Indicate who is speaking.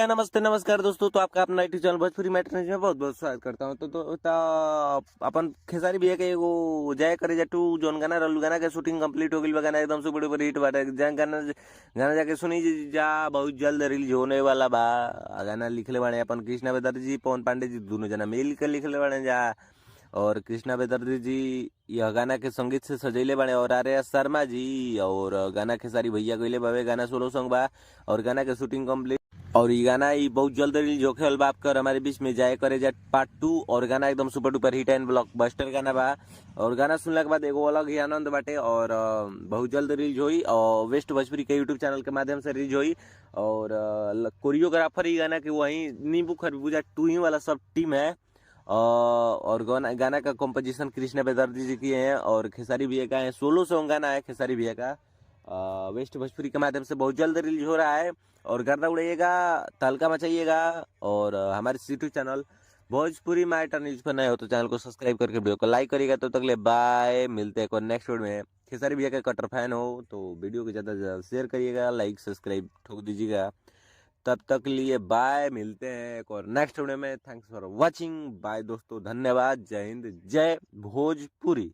Speaker 1: नमस्ते नमस्कार दोस्तों। तो आपका अपना यूट्यूब चैनल भोजपुरी मैट्रिक्स में बहुत बहुत स्वागत करता हूं। अपन खेसारी भैया के एगो जय करे जटू जोन गाना रहलू, गाना के शूटिंग कंप्लीट हो गई बा। गाना एकदम सुपर डुपर हिट बाटे। गाना गाना जाके सुनी जा, बहुत जल्द रिलीज होने वाला बा। गाना लिखले बाड़े अपन कृष्णा बेदर्जी जी, पवन पांडे जी, दोनों जना मिल के लिखले बाड़े जा। और कृष्णा बेदर्जी जी यह गाना के संगीत से सजैले बाड़े, और आर्या शर्मा जी और गाना खेसारी भैया गईले बावे। गाना सोलो सॉन्ग बा और गाना के शूटिंग कंप्लीट, और ये गाना ही बहुत जल्द रिलीज होखे वाला बा। आपकर हमारे बीच में जाए करे जा पार्ट 2। और गाना एकदम super duper hit and blockbuster गाना बा। और गाना सुनला के बाद एगो अलग ही आनंद बाटे। और बहुत जल्द रिलीज होई और वेस्ट भोजपुरी के यूट्यूब चैनल के माध्यम से रिलीज होई। और कोरियोग्राफर ये गाना के वही नींबू खरबूजा 2 ही वाला सब टीम है। और गाना का कंपोजिशन कृष्णा बेदर्जी जी की है और खेसारी भैया का है। सोलो सॉन्ग गाना है खेसारी भैया का। वेस्ट भोजपुरी के माध्यम से बहुत जल्द रिलीज हो रहा है। और गर्दा उड़ाइएगा, तहलका मचाइएगा। और हमारे YouTube channel Bhojpuri matter news पर नए हो तो चैनल को सब्सक्राइब करके वीडियो को लाइक करिएगा। तो तक ले बाय, मिलते हैं नेक्स्ट वीडियो में। खेसारी भैया का कट्टर फैन हो तो वीडियो को ज़्यादा से ज़्यादा शेयर करिएगा, लाइक सब्सक्राइब ठोक दीजिएगा। तब तक लिए बाय, मिलते हैं एक और नेक्स्ट वीडियो में। थैंक्स फॉर वॉचिंग, बाय दोस्तों, धन्यवाद, जय हिंद, जय भोजपुरी।